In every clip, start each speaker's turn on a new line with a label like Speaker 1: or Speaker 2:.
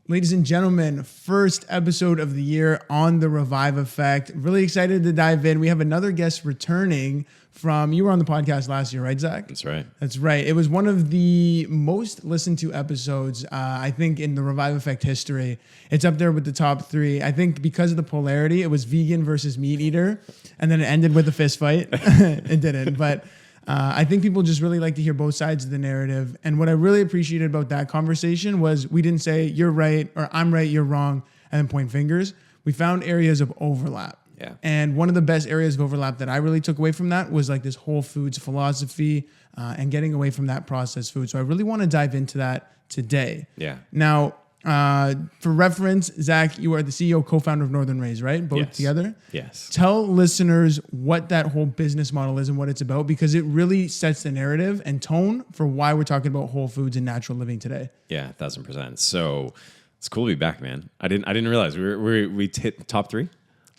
Speaker 1: Ladies and gentlemen, first episode of the year on the Revive Effect. Really excited to dive in. We have another guest returning from, you were on the podcast last year, right, Zach?
Speaker 2: That's right.
Speaker 1: That's right. It was one of the most listened to episodes, I think, in the Revive Effect history. It's up there with the top 3. I think because of the polarity, it was vegan versus meat eater, and then it ended with a fist fight. It didn't, but I think people just really like to hear both sides of the narrative. And what I really appreciated about that conversation was we didn't say you're right or I'm right, you're wrong, and then point fingers. We found areas of overlap.
Speaker 2: Yeah.
Speaker 1: And one of the best areas of overlap that I really took away from that was like this whole foods philosophy and getting away from that processed food. So I really want to dive into that today.
Speaker 2: Yeah.
Speaker 1: Now, for reference, Zach, you are the CEO, co-founder of Northern Raised, right? Both together?
Speaker 2: Yes.
Speaker 1: Tell listeners what that whole business model is and what it's about, because it really sets the narrative and tone for why we're talking about whole foods and natural living today.
Speaker 2: Yeah, 1,000%. So it's cool to be back, man. I didn't realize we hit top 3.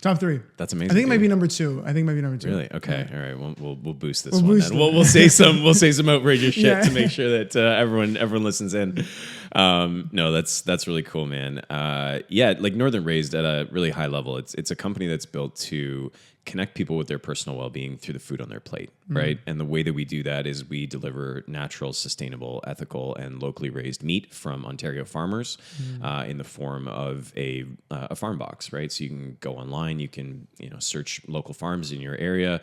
Speaker 1: Top 3.
Speaker 2: That's amazing.
Speaker 1: I think it might be number 2.
Speaker 2: Really? Okay. Yeah. All right. We'll boost this
Speaker 1: We'll
Speaker 2: one.
Speaker 1: boost
Speaker 2: Then.
Speaker 1: it.
Speaker 2: We'll say some outrageous shit to make sure that everyone listens in. No, that's really cool, man. Yeah, like Northern Raised at a really high level. It's a company that's built to connect people with their personal well-being through the food on their plate, right? And the way that we do that is we deliver natural, sustainable, ethical, and locally raised meat from Ontario farmers in the form of a farm box, right? So you can go online, you can search local farms in your area,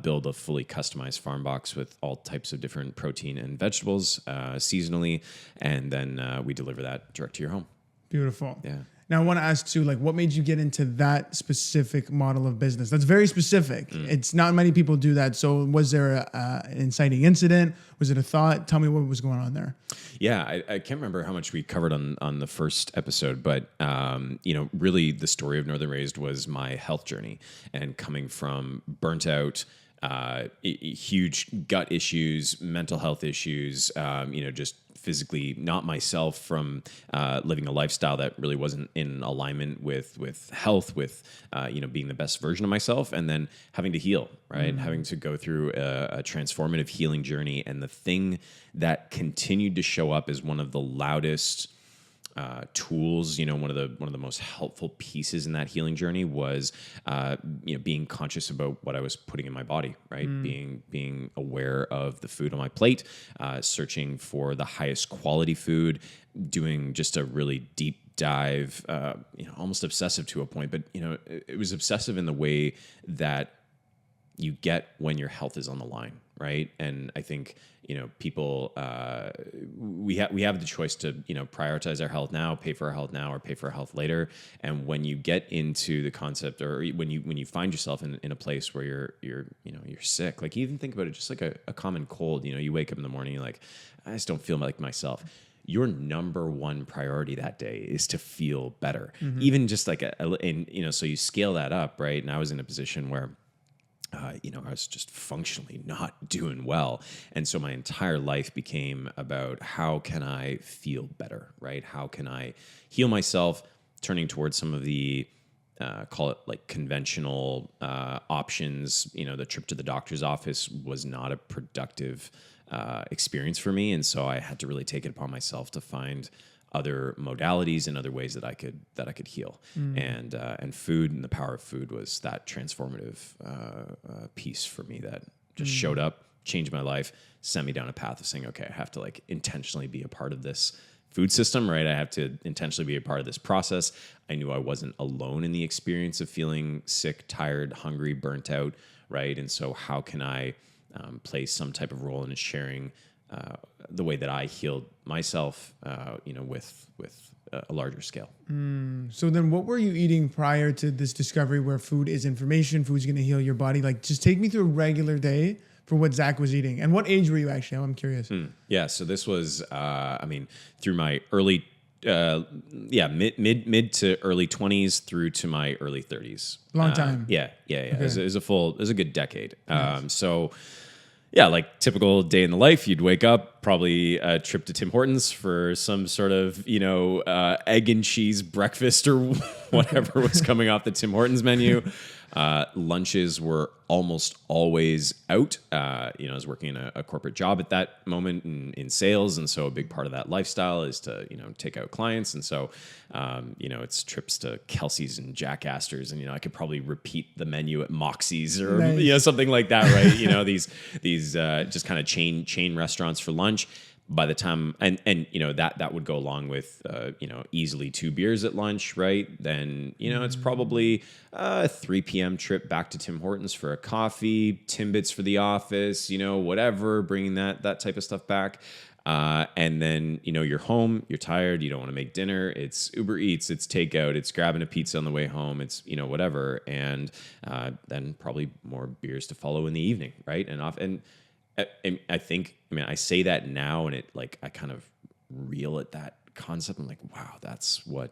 Speaker 2: build a fully customized farm box with all types of different protein and vegetables seasonally, and then we deliver that direct to your home.
Speaker 1: Beautiful.
Speaker 2: Yeah.
Speaker 1: Now, I want to ask too, like, what made you get into that specific model of business? That's very specific. It's not many people do that. So was there an inciting incident? Was it a thought? Tell me what was going on there.
Speaker 2: Yeah, I can't remember how much we covered on the first episode, but really the story of Northern Raised was my health journey and coming from burnt out, huge gut issues, mental health issues, just physically not myself from living a lifestyle that really wasn't in alignment with health, with being the best version of myself, and then having to heal, right? Having to go through a transformative healing journey. And the thing that continued to show up as one of the loudest tools, one of the most helpful pieces in that healing journey was, being conscious about what I was putting in my body, right? Being aware of the food on my plate, searching for the highest quality food, doing just a really deep dive, almost obsessive to a point, but it was obsessive in the way that you get when your health is on the line, right? And I think people we have the choice to prioritize our health now, pay for our health now, or pay for our health later. And when you get into the concept, or when you find yourself in a place where you're sick, like even think about it, just like a common cold. You wake up in the morning, you're like, I just don't feel like myself. Your number one priority that day is to feel better, even just like so you scale that up, right? And I was in a position where I was just functionally not doing well. And so my entire life became about how can I feel better, right? How can I heal myself, turning towards some of the, call it like conventional options. The trip to the doctor's office was not a productive experience for me. And so I had to really take it upon myself to find other modalities and other ways that I could heal. And food and the power of food was that transformative piece for me that just showed up, changed my life, sent me down a path of saying, okay, I have to like intentionally be a part of this food system, right? I have to intentionally be a part of this process. I knew I wasn't alone in the experience of feeling sick, tired, hungry, burnt out, right? And so how can I play some type of role in sharing the way that I healed myself, with a larger scale.
Speaker 1: So then what were you eating prior to this discovery where food is information, food's going to heal your body? Like, just take me through a regular day for what Zach was eating. And what age were you actually? I'm curious.
Speaker 2: Yeah, so this was, through my early, mid to early 20s through to my early 30s.
Speaker 1: Long time.
Speaker 2: Yeah.
Speaker 1: Okay.
Speaker 2: It was a good decade. Nice. Yeah, like typical day in the life, you'd wake up, probably a trip to Tim Hortons for some sort of, egg and cheese breakfast or whatever was coming off the Tim Hortons menu. Lunches were almost always out. I was working in a corporate job at that moment in sales. And so a big part of that lifestyle is to, take out clients. And so, it's trips to Kelsey's and Jack Astor's. And, I could probably repeat the menu at Moxie's or,
Speaker 1: Nice.
Speaker 2: something like that, right? these just kind of chain restaurants for lunch. By the time, and that would go along with, easily 2 beers at lunch, right? Then, it's probably a 3 p.m. trip back to Tim Hortons for a coffee, Timbits for the office, whatever, bringing that type of stuff back. And then, you're home, you're tired, you don't want to make dinner. It's Uber Eats, it's takeout, it's grabbing a pizza on the way home, it's, whatever. And then probably more beers to follow in the evening, right? I think, I say that now and I kind of reel at that concept. I'm like, wow, that's what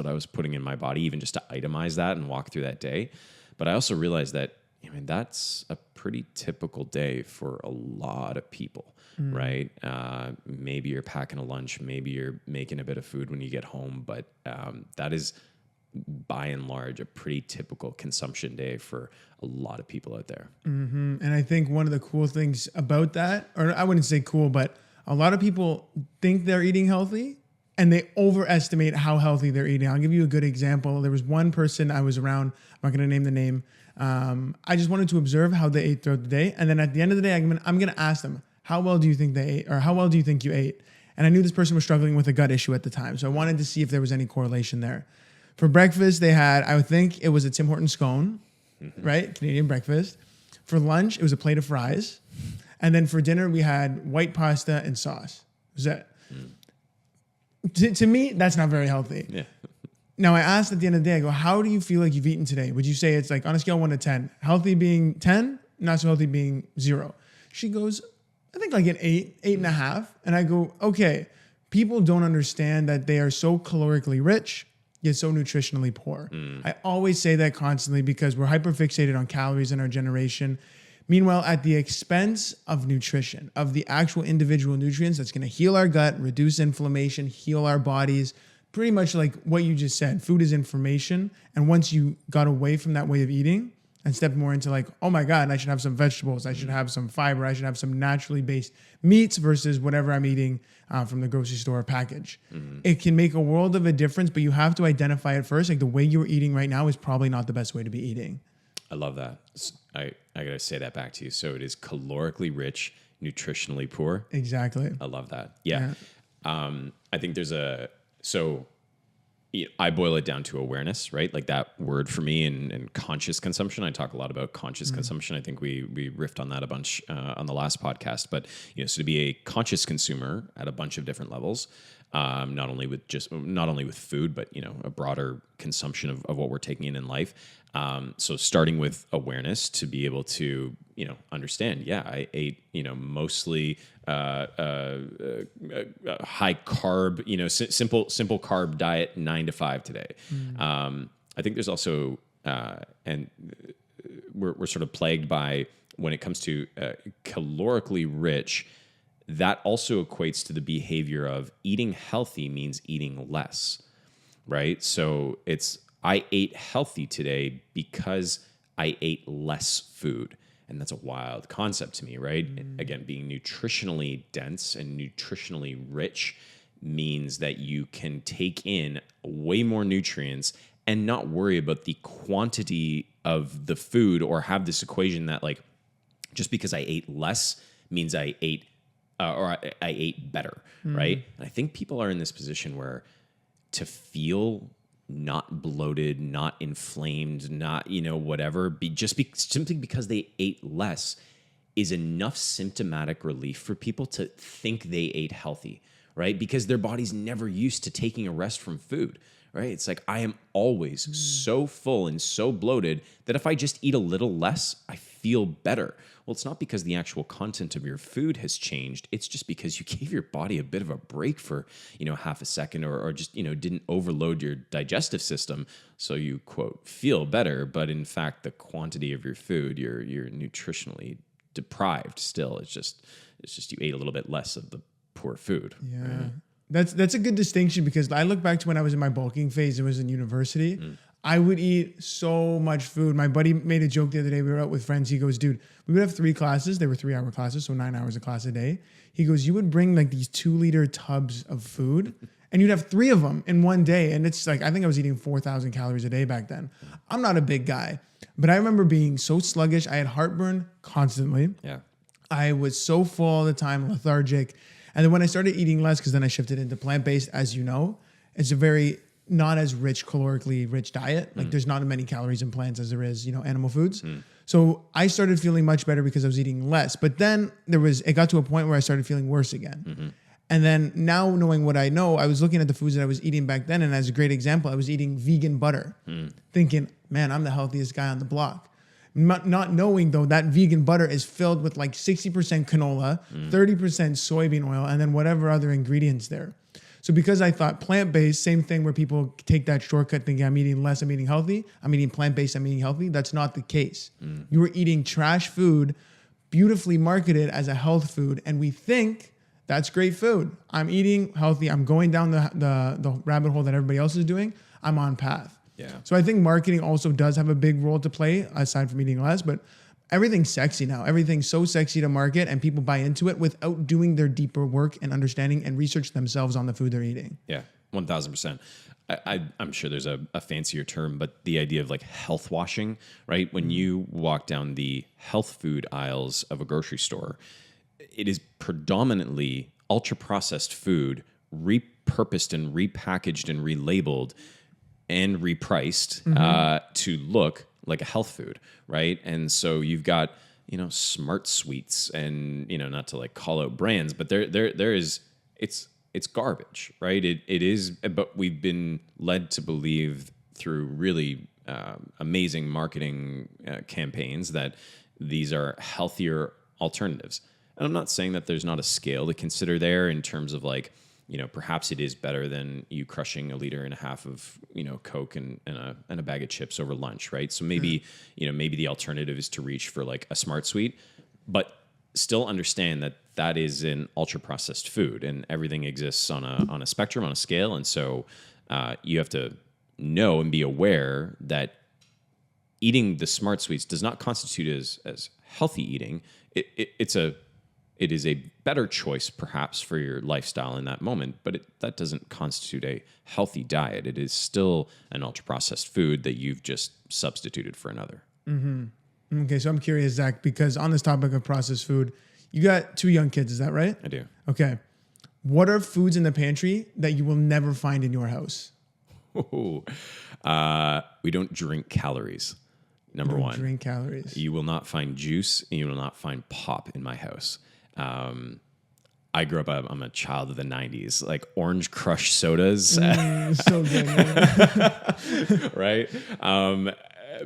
Speaker 2: I was putting in my body, even just to itemize that and walk through that day. But I also realized that, that's a pretty typical day for a lot of people, right? Maybe you're packing a lunch, maybe you're making a bit of food when you get home, but that is by and large a pretty typical consumption day for a lot of people out there.
Speaker 1: And I think one of the cool things about that, or I wouldn't say cool, but a lot of people think they're eating healthy and they overestimate how healthy they're eating. I'll give you a good example. There was one person I was around, I'm not going to name the name. I just wanted to observe how they ate throughout the day. And then at the end of the day, I'm going to ask them, how well do you think they ate, or how well do you think you ate? And I knew this person was struggling with a gut issue at the time. So I wanted to see if there was any correlation there. For breakfast, they had, I would think it was a Tim Hortons scone, right? Canadian breakfast. For lunch, it was a plate of fries. And then for dinner, we had white pasta and sauce. Was that? To me, that's not very healthy.
Speaker 2: Yeah.
Speaker 1: Now, I asked at the end of the day, I go, how do you feel like you've eaten today? Would you say it's like on a scale of 1 to 10, healthy being 10, not so healthy being 0? She goes, I think like an 8.5. And I go, okay, people don't understand that they are so calorically rich, yet so nutritionally poor. I always say that constantly because we're hyperfixated on calories in our generation. Meanwhile, at the expense of nutrition, of the actual individual nutrients that's going to heal our gut, reduce inflammation, heal our bodies, pretty much like what you just said, food is information. And once you got away from that way of eating and stepped more into like, oh my God, I should have some vegetables, I should have some fiber, I should have some naturally based meats versus whatever I'm eating from the grocery store package. It can make a world of a difference, but you have to identify it first. Like the way you're eating right now is probably not the best way to be eating.
Speaker 2: I love that. I got to say that back to you. So it is calorically rich, nutritionally poor.
Speaker 1: Exactly.
Speaker 2: I love that. Yeah. I think I boil it down to awareness, right? Like that word for me and conscious consumption. I talk a lot about conscious consumption. I think we riffed on that a bunch on the last podcast, but so to be a conscious consumer at a bunch of different levels, not only with food, but a broader consumption of what we're taking in life. So starting with awareness to be able to, understand, I ate, mostly high carb, simple carb diet, 9 to 5 today. I think there's also, and we're sort of plagued by when it comes to calorically rich, that also equates to the behavior of eating healthy means eating less, right? So I ate healthy today because I ate less food. And that's a wild concept to me, right? Again, being nutritionally dense and nutritionally rich means that you can take in way more nutrients and not worry about the quantity of the food or have this equation that like, just because I ate less means I ate I ate better, right? And I think people are in this position where to feel not bloated, not inflamed, not, whatever, simply because they ate less is enough symptomatic relief for people to think they ate healthy, right? Because their body's never used to taking a rest from food, right? It's like, I am always so full and so bloated that if I just eat a little less, I feel better. Well, it's not because the actual content of your food has changed. It's just because you gave your body a bit of a break for, half a second or just, didn't overload your digestive system. So you, quote, feel better. But in fact, the quantity of your food, you're nutritionally deprived still. It's just you ate a little bit less of the poor food.
Speaker 1: Yeah.
Speaker 2: Right?
Speaker 1: That's a good distinction because I look back to when I was in my bulking phase. It was in university. I would eat so much food. My buddy made a joke the other day. We were out with friends. He goes, dude, we would have 3 classes. They were 3-hour classes, so 9 hours a class a day. He goes, you would bring like these 2-liter tubs of food and you'd have 3 of them in one day. And it's like, I think I was eating 4,000 calories a day back then. I'm not a big guy, but I remember being so sluggish. I had heartburn constantly.
Speaker 2: Yeah.
Speaker 1: I was so full all the time, lethargic. And then when I started eating less, because then I shifted into plant-based, as you know, it's a very not as rich, calorically rich diet. Like there's not as many calories in plants as there is, animal foods. So I started feeling much better because I was eating less. But then it got to a point where I started feeling worse again. And then now knowing what I know, I was looking at the foods that I was eating back then. And as a great example, I was eating vegan butter, thinking, man, I'm the healthiest guy on the block. Not knowing though that vegan butter is filled with like 60% canola, 30% soybean oil, and then whatever other ingredients there. So because I thought plant-based, same thing where people take that shortcut thinking I'm eating less, I'm eating healthy. I'm eating plant-based, I'm eating healthy. That's not the case. You were eating trash food, beautifully marketed as a health food, and we think that's great food. I'm eating healthy. I'm going down the rabbit hole that everybody else is doing. I'm on path.
Speaker 2: Yeah.
Speaker 1: So I think marketing also does have a big role to play aside from eating less, but everything's sexy now. Everything's so sexy to market and people buy into it without doing their deeper work and understanding and research themselves on the food they're eating.
Speaker 2: Yeah, 1,000%. I'm sure there's a fancier term, but the idea of like health washing, right? When you walk down the health food aisles of a grocery store, it is predominantly ultra processed food, repurposed and repackaged and relabeled and repriced to look like a health food, right? And so you've got, Smart Sweets and, not to like call out brands, but there is, it's garbage, right? It is, but we've been led to believe through really amazing marketing campaigns that these are healthier alternatives. And I'm not saying that there's not a scale to consider there in terms of like, perhaps it is better than you crushing 1.5 liters of, Coke and a bag of chips over lunch, right? So maybe, maybe the alternative is to reach for like a Smart Sweet, but still understand that that is an ultra processed food and everything exists on a spectrum, on a scale. And so you have to know and be aware that eating the Smart Sweets does not constitute as healthy eating. It is a better choice, perhaps, for your lifestyle in that moment, but that doesn't constitute a healthy diet. It is still an ultra-processed food that you've just substituted for another.
Speaker 1: Okay, so I'm curious, Zach, because on this topic of processed food, you got 2 young kids, is that right?
Speaker 2: I do.
Speaker 1: Okay. What are foods in the pantry that you will never find in your house?
Speaker 2: We don't drink calories. Number one.
Speaker 1: Drink calories.
Speaker 2: You will not find juice, and you will not find pop in my house. I grew up, I'm a child of the 90s, like Orange Crush sodas.
Speaker 1: So good.
Speaker 2: Right?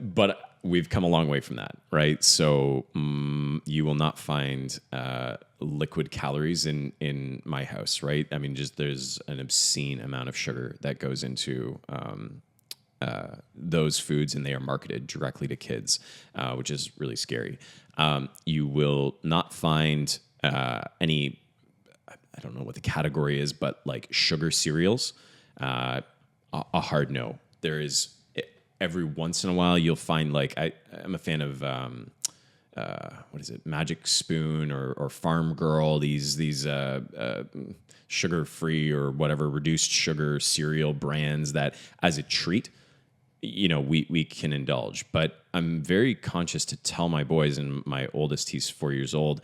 Speaker 2: But we've come a long way from that, right? So you will not find liquid calories in my house, right? I mean, there's an obscene amount of sugar that goes into those foods, and they are marketed directly to kids, which is really scary. You will not find any, I don't know what the category is, but like sugar cereals, a hard no. There is, every once in a while you'll find like, I'm a fan of, what is it? Magic Spoon or Farm Girl, these sugar-free or whatever reduced sugar cereal brands that as a treat, we can indulge. But I'm very conscious to tell my boys, and my oldest, he's 4 years old,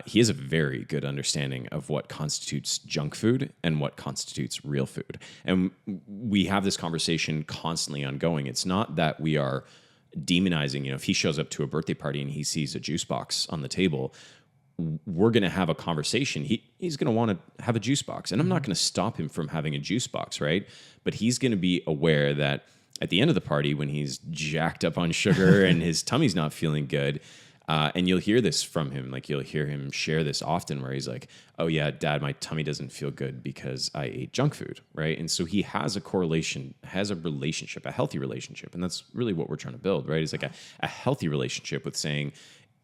Speaker 2: he has a very good understanding of what constitutes junk food and what constitutes real food. And we have this conversation constantly ongoing. It's not that we are demonizing, if he shows up to a birthday party and he sees a juice box on the table, we're going to have a conversation. He's going to want to have a juice box, and I'm not going to stop him from having a juice box, right? But he's going to be aware that at the end of the party, when he's jacked up on sugar and his tummy's not feeling good, and you'll hear this from him, like you'll hear him share this often where he's like, oh yeah, Dad, my tummy doesn't feel good because I ate junk food, right? And so he has a correlation, has a relationship, a healthy relationship. And that's really what we're trying to build, right? It's like a healthy relationship with saying,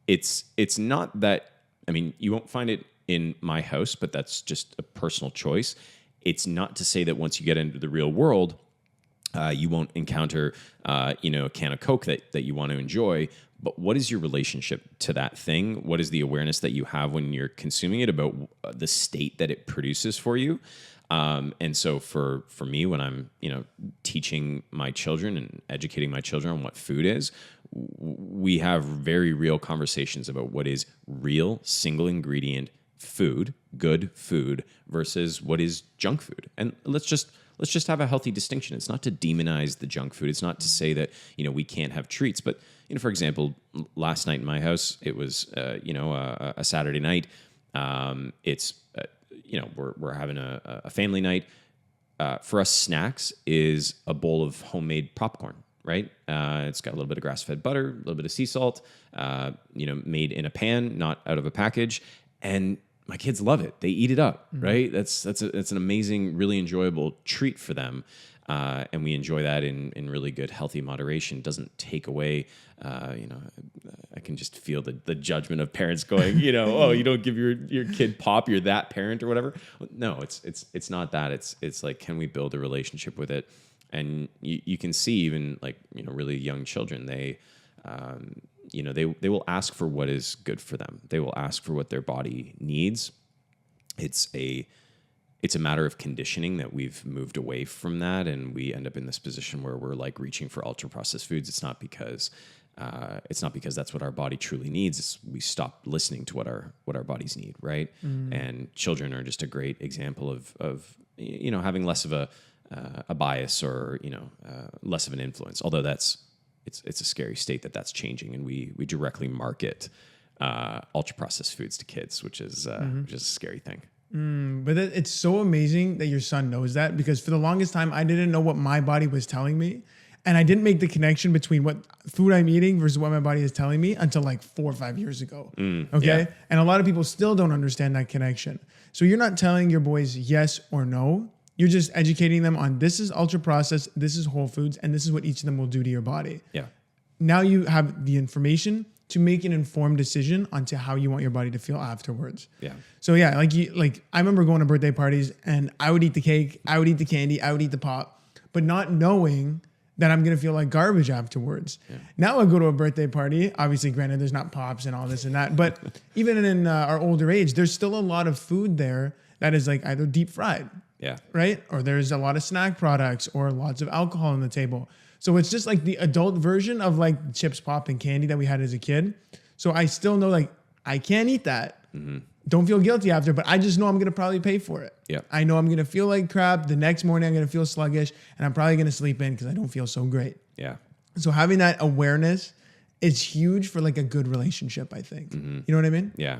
Speaker 2: it's not that, I mean, you won't find it in my house, but that's just a personal choice. it's not to say that once you get into the real world, you won't encounter, a can of Coke that you want to enjoy. But what is your relationship to that thing? What is the awareness that you have when you're consuming it about the state that it produces for you? And so for me, when I'm, teaching my children and educating my children on what food is, we have very real conversations about what is real single ingredient food, good food, versus what is junk food. And let's just have a healthy distinction. It's not to demonize the junk food. It's not to say that, we can't have treats. But, for example, last night in my house, it was, a Saturday night. We're having a family night. For us, snacks is a bowl of homemade popcorn, right? It's got a little bit of grass-fed butter, a little bit of sea salt, made in a pan, not out of a package. And my kids love it. They eat it up, right? That's an amazing, really enjoyable treat for them. And we enjoy that in really good, healthy moderation. It doesn't take away, I can just feel the judgment of parents going, oh, you don't give your kid pop, you're that parent or whatever. No, it's not that. It's like, can we build a relationship with it? And you can see even like, really young children, they will ask for what is good for them. They will ask for what their body needs. It's a matter of conditioning that we've moved away from that, and we end up in this position where we're like reaching for ultra processed foods. It's not because that's what our body truly needs. It's we stop listening to what our bodies need, right? And children are just a great example of having less of a bias or less of an influence. Although it's a scary state that's changing, and we directly market ultra processed foods to kids, which is a scary thing.
Speaker 1: But it's so amazing that your son knows that, because for the longest time, I didn't know what my body was telling me. And I didn't make the connection between what food I'm eating versus what my body is telling me until like 4 or 5 years ago. Okay.
Speaker 2: Yeah.
Speaker 1: And a lot of people still don't understand that connection. So you're not telling your boys yes or no. You're just educating them on this is ultra processed, this is whole foods, and this is what each of them will do to your body.
Speaker 2: Yeah.
Speaker 1: Now you have the information to make an informed decision onto how you want your body to feel afterwards.
Speaker 2: Yeah.
Speaker 1: So yeah, like I remember going to birthday parties and I would eat the cake, I would eat the candy, I would eat the pop, but not knowing that I'm going to feel like garbage afterwards. Yeah. Now I go to a birthday party, obviously granted there's not pops and all this and that, but even in our older age, there's still a lot of food there that is like either deep fried.
Speaker 2: Yeah.
Speaker 1: Right? Or there's a lot of snack products or lots of alcohol on the table. So it's just like the adult version of like chips, pop, and candy that we had as a kid. So I still know like I can't eat that. Mm-hmm. Don't feel guilty after, but I just know I'm going to probably pay for it.
Speaker 2: Yeah.
Speaker 1: I know I'm going to feel like crap. The next morning I'm going to feel sluggish and I'm probably going to sleep in because I don't feel so great.
Speaker 2: Yeah.
Speaker 1: So having that awareness is huge for like a good relationship, I think. Mm-hmm. You know what I mean?
Speaker 2: Yeah.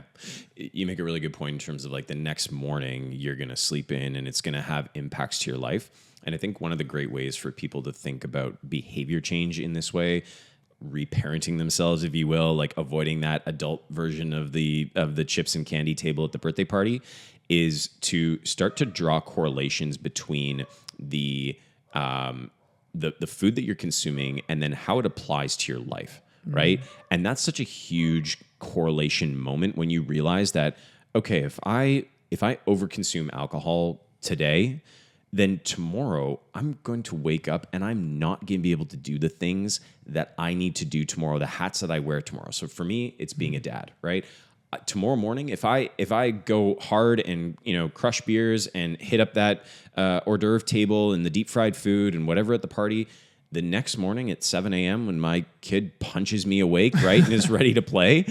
Speaker 2: You make a really good point in terms of like the next morning you're going to sleep in and it's going to have impacts to your life. And I think one of the great ways for people to think about behavior change in this way, reparenting themselves, if you will, like avoiding that adult version of the chips and candy table at the birthday party, is to start to draw correlations between the food that you're consuming and then how it applies to your life, right? And that's such a huge correlation moment when you realize that, okay, if I overconsume alcohol today, then tomorrow I'm going to wake up and I'm not going to be able to do the things that I need to do tomorrow, the hats that I wear tomorrow. So for me, it's being a dad, right? Tomorrow morning, if I go hard and crush beers and hit up that hors d'oeuvre table and the deep fried food and whatever at the party, the next morning at 7 a.m. when my kid punches me awake, right, and is ready to play,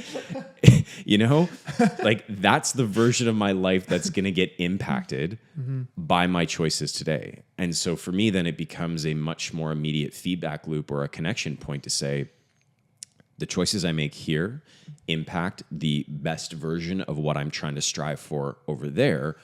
Speaker 2: like that's the version of my life that's going to get impacted by my choices today. And so for me, then it becomes a much more immediate feedback loop or a connection point to say, the choices I make here impact the best version of what I'm trying to strive for over there.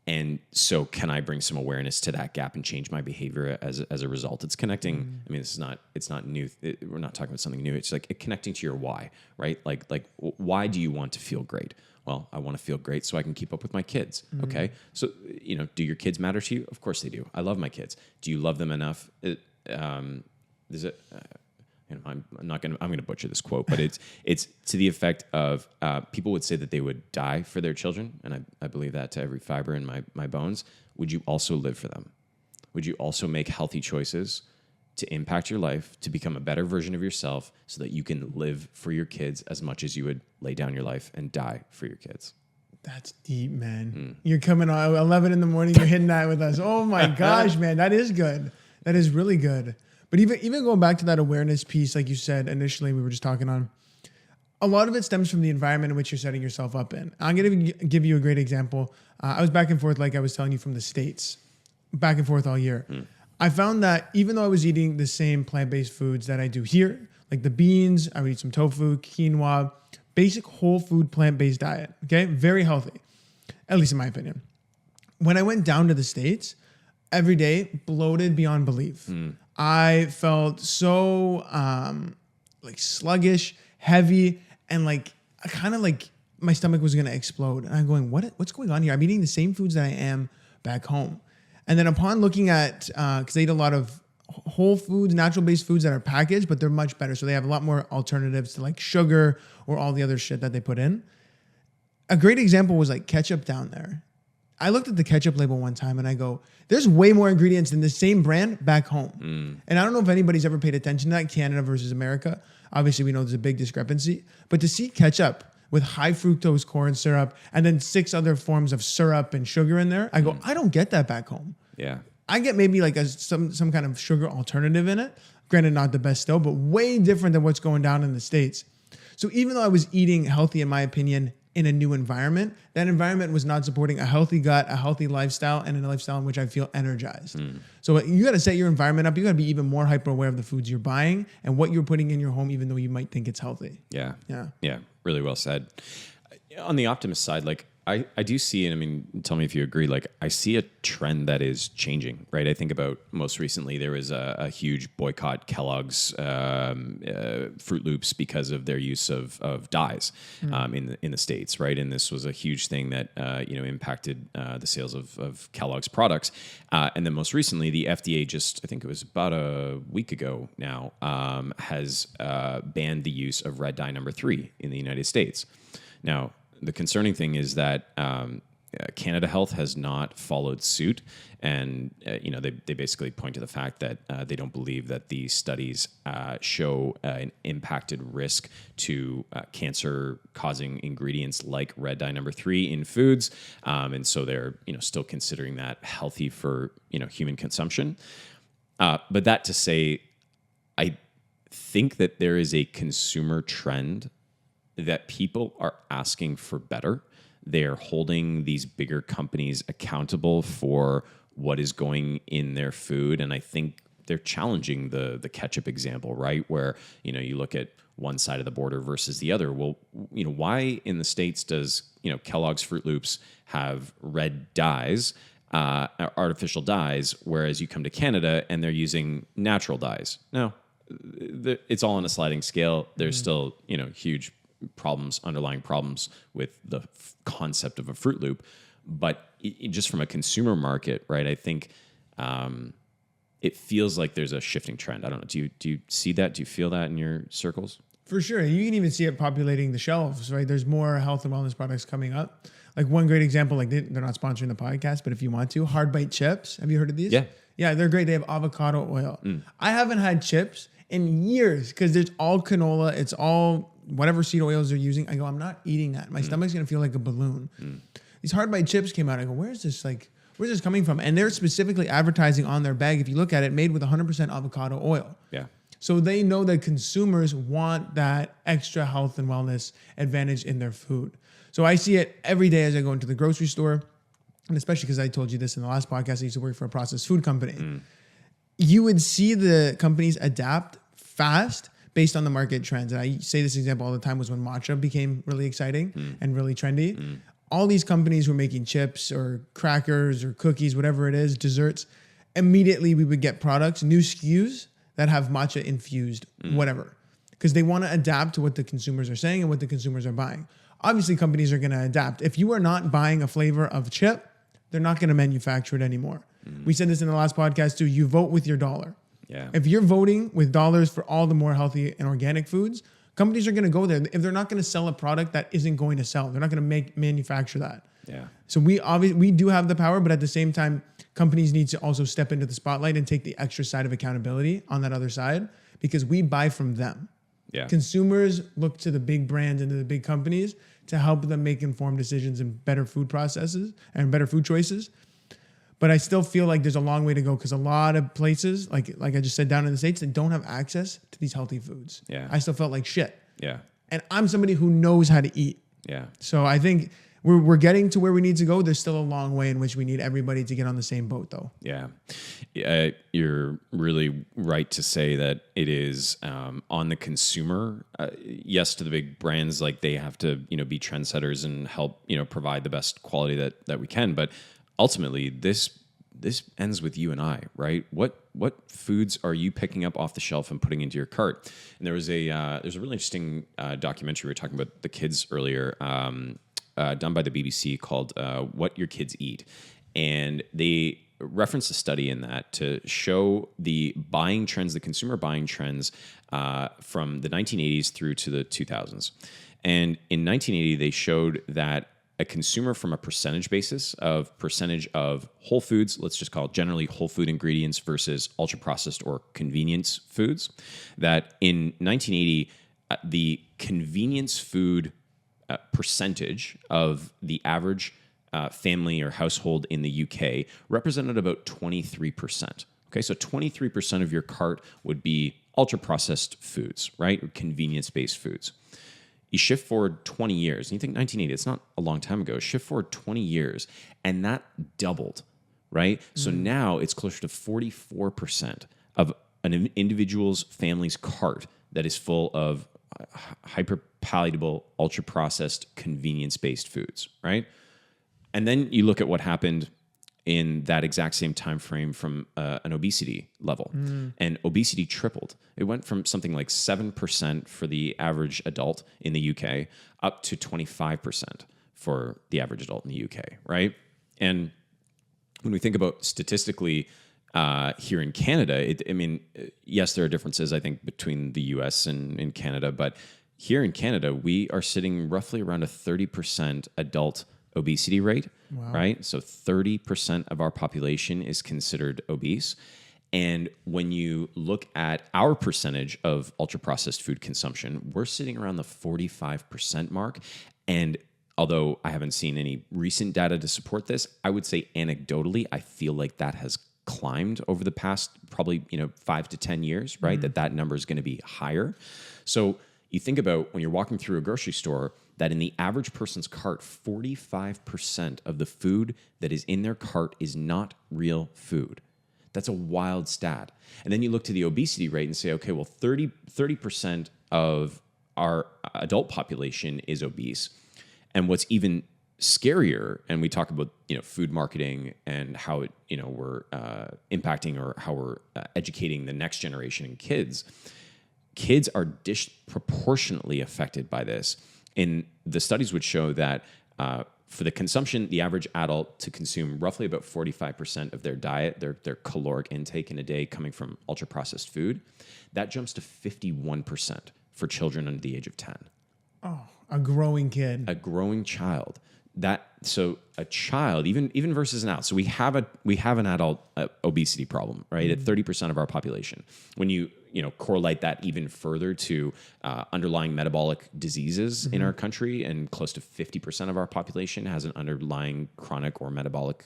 Speaker 2: And so can I bring some awareness to that gap and change my behavior as a result? It's connecting. I mean, it's not new. We're not talking about something new. It's like connecting to your why, right? Like why do you want to feel great? Well, I want to feel great so I can keep up with my kids. Mm-hmm. Okay. So, do your kids matter to you? Of course they do. I love my kids. Do you love them enough? and I'm gonna butcher this quote, but it's to the effect of people would say that they would die for their children, and I believe that to every fiber in my bones. Would you also live for them? Would you also make healthy choices to impact your life, to become a better version of yourself, so that you can live for your kids as much as you would lay down your life and die for your kids?
Speaker 1: That's deep, man. You're coming on 11 in the morning. You're hitting that with us. Oh my gosh, man. That is good. That is really good. But even going back to that awareness piece, like you said initially, we were just talking on, a lot of it stems from the environment in which you're setting yourself up in. I'm going to give you a great example. I was back and forth, like I was telling you, from the States, back and forth all year. I found that even though I was eating the same plant-based foods that I do here, like the beans, I would eat some tofu, quinoa, basic whole food plant-based diet, okay? Very healthy, at least in my opinion. When I went down to the States, every day, bloated beyond belief. I felt so like sluggish, heavy, and like kind of like my stomach was gonna explode. And I'm going, what's going on here? I'm eating the same foods that I am back home. And then upon looking at, because I eat a lot of whole foods, natural-based foods that are packaged, but they're much better. So they have a lot more alternatives to like sugar or all the other shit that they put in. A great example was like ketchup down there. I looked at the ketchup label one time and I go, there's way more ingredients in the same brand back home. And I don't know if anybody's ever paid attention to that, Canada versus America. Obviously, we know there's a big discrepancy. But to see ketchup with high fructose corn syrup and then 6 other forms of syrup and sugar in there, I go, I don't get that back home.
Speaker 2: Yeah.
Speaker 1: I get maybe like some kind of sugar alternative in it. Granted, not the best still, but way different than what's going down in the States. So even though I was eating healthy, in my opinion, in a new environment, that environment was not supporting a healthy gut, a healthy lifestyle, and a lifestyle in which I feel energized. So you got to set your environment up. You got to be even more hyper aware of the foods you're buying and what you're putting in your home, even though you might think it's healthy.
Speaker 2: Yeah.
Speaker 1: Yeah.
Speaker 2: Yeah. Really well said. On the optimist side, like I do see, and I mean, tell me if you agree, like I see a trend that is changing, right? I think about most recently, there was a huge boycott Kellogg's Fruit Loops because of their use of dyes in the States, right? And this was a huge thing that, impacted the sales of Kellogg's products. And then most recently, the FDA just, I think it was about a week ago now, has banned the use of red dye number 3 in the United States. Now, the concerning thing is that Canada Health has not followed suit, and they basically point to the fact that they don't believe that these studies show an impacted risk to cancer-causing ingredients like red dye number 3 in foods, and so they're still considering that healthy for human consumption. But that to say, I think that there is a consumer trend that people are asking for better. They're holding these bigger companies accountable for what is going in their food. And I think they're challenging the ketchup example, right? Where, you look at one side of the border versus the other. Well, why in the States does, Kellogg's Fruit Loops have red dyes, artificial dyes, whereas you come to Canada and they're using natural dyes? No, it's all on a sliding scale. There's still, huge underlying problems with the concept of a Fruit Loop, but just from a consumer market, right? I think it feels like there's a shifting trend. I don't know. Do you see that? Do you feel that in your circles?
Speaker 1: For sure. You can even see it populating the shelves, right? There's more health and wellness products coming up. Like one great example, like they're not sponsoring the podcast, but if you want to, Hard Bite chips. Have you heard of these?
Speaker 2: Yeah.
Speaker 1: Yeah, they're great. They have avocado oil. I haven't had chips in years because there's all canola. It's all whatever seed oils they're using. I go, I'm not eating that. My stomach's going to feel like a balloon. These Hard Bite chips came out. I go, where's this coming from? And they're specifically advertising on their bag, if you look at it, made with 100% avocado oil.
Speaker 2: Yeah.
Speaker 1: So they know that consumers want that extra health and wellness advantage in their food. So I see it every day as I go into the grocery store. And especially because I told you this in the last podcast, I used to work for a processed food company. You would see the companies adapt fast based on the market trends. And I say this example all the time was when matcha became really exciting and really trendy. All these companies were making chips or crackers or cookies, whatever it is, desserts. Immediately we would get products, new SKUs that have matcha infused, whatever. Because they want to adapt to what the consumers are saying and what the consumers are buying. Obviously, companies are going to adapt. If you are not buying a flavor of chip, they're not going to manufacture it anymore. We said this in the last podcast too. You vote with your dollar.
Speaker 2: Yeah.
Speaker 1: If you're voting with dollars for all the more healthy and organic foods, companies are going to go there. If they're not going to sell a product that isn't going to sell, they're not going to manufacture that.
Speaker 2: Yeah.
Speaker 1: So we do have the power, but at the same time, companies need to also step into the spotlight and take the extra side of accountability on that other side, because we buy from them.
Speaker 2: Yeah.
Speaker 1: Consumers look to the big brands and to the big companies to help them make informed decisions and better food processes and better food choices. But I still feel like there's a long way to go, because a lot of places, like I just said, down in the States, they don't have access to these healthy foods.
Speaker 2: Yeah.
Speaker 1: I still felt like shit.
Speaker 2: Yeah.
Speaker 1: And I'm somebody who knows how to eat.
Speaker 2: Yeah.
Speaker 1: So I think we're getting to where we need to go. There's still a long way in which we need everybody to get on the same boat, though.
Speaker 2: Yeah. You're really right to say that it is on the consumer. Yes, to the big brands, like they have to, be trendsetters and help, provide the best quality that we can. But ultimately, this ends with you and I, right? What foods are you picking up off the shelf and putting into your cart? And there's a really interesting documentary. We were talking about the kids earlier. Done by the BBC called What Your Kids Eat. And they reference a study in that to show the buying trends, the consumer buying trends from the 1980s through to the 2000s. And in 1980, they showed that a consumer from a percentage basis of whole foods, let's just call it generally whole food ingredients versus ultra-processed or convenience foods, that in 1980, the convenience food percentage of the average family or household in the UK represented about 23%. Okay, so 23% of your cart would be ultra-processed foods, right? Convenience-based foods. You shift forward 20 years, and you think 1980, it's not a long time ago. Shift forward 20 years, and that doubled, right? So now it's closer to 44% of an individual's family's cart that is full of hyper-palatable, ultra-processed, convenience-based foods, right? And then you look at what happened in that exact same time frame from an obesity level. And obesity tripled. It went from something like 7% for the average adult in the UK up to 25% for the average adult in the UK, right? And when we think about statistically here in Canada, yes, there are differences, I think, between the US and in Canada, but here in Canada, we are sitting roughly around a 30% adult obesity rate, right? So 30% of our population is considered obese. And when you look at our percentage of ultra-processed food consumption, we're sitting around the 45% mark. And although I haven't seen any recent data to support this, I would say anecdotally, I feel like that has climbed over the past probably 5 to 10 years, right? That number is going to be higher. So you think about when you're walking through a grocery store, that in the average person's cart, 45% of the food that is in their cart is not real food. That's a wild stat. And then you look to the obesity rate and say, okay, well, 30% of our adult population is obese. And what's even scarier, and we talk about food marketing and how it we're impacting or how we're educating the next generation and kids are disproportionately affected by this. And the studies would show that for the consumption, the average adult to consume roughly about 45% of their diet, their caloric intake in a day coming from ultra-processed food, that jumps to 51% for children under the age of 10.
Speaker 1: Oh, a growing kid.
Speaker 2: A growing child. So a child, even versus an adult. So we have an adult obesity problem, right? At 30% of our population. When you correlate that even further to underlying metabolic diseases in our country, and close to 50% of our population has an underlying chronic or metabolic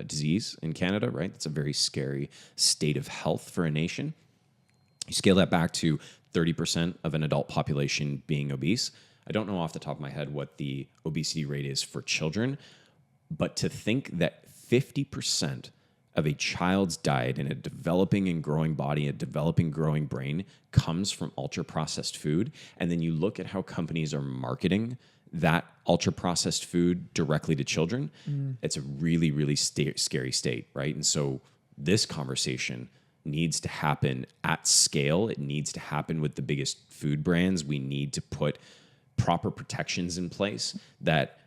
Speaker 2: disease in Canada, right? That's a very scary state of health for a nation. You scale that back to 30% of an adult population being obese. I don't know off the top of my head what the obesity rate is for children, but to think that 50% of a child's diet in a developing and growing body, a developing, growing brain comes from ultra-processed food, and then you look at how companies are marketing that ultra-processed food directly to children, it's a really, really scary state, right? And so this conversation needs to happen at scale. It needs to happen with the biggest food brands. We need to put proper protections in place that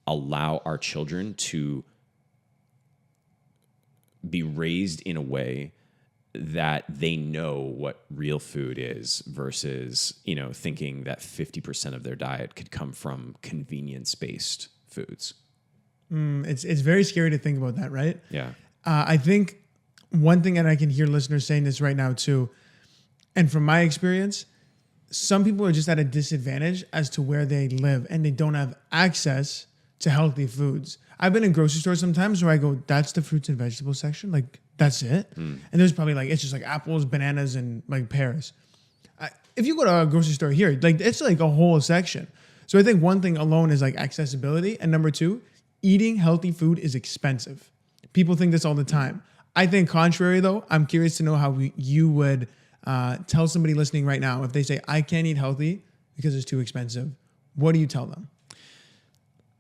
Speaker 2: allow our children to be raised in a way that they know what real food is versus, thinking that 50% of their diet could come from convenience-based foods.
Speaker 1: It's very scary to think about that, right?
Speaker 2: Yeah.
Speaker 1: I think one thing, and I can hear listeners saying this right now too, and from my experience, some people are just at a disadvantage as to where they live and they don't have access to healthy foods. I've been in grocery stores sometimes where I go, that's the fruits and vegetables section. Like, that's it. And there's probably it's just like apples, bananas, and like pears. If you go to a grocery store here, it's like a whole section. So I think one thing alone is like accessibility. And number two, eating healthy food is expensive. People think this all the time. I think contrary though, I'm curious to know how you would tell somebody listening right now, if they say, I can't eat healthy because it's too expensive, what do you tell them?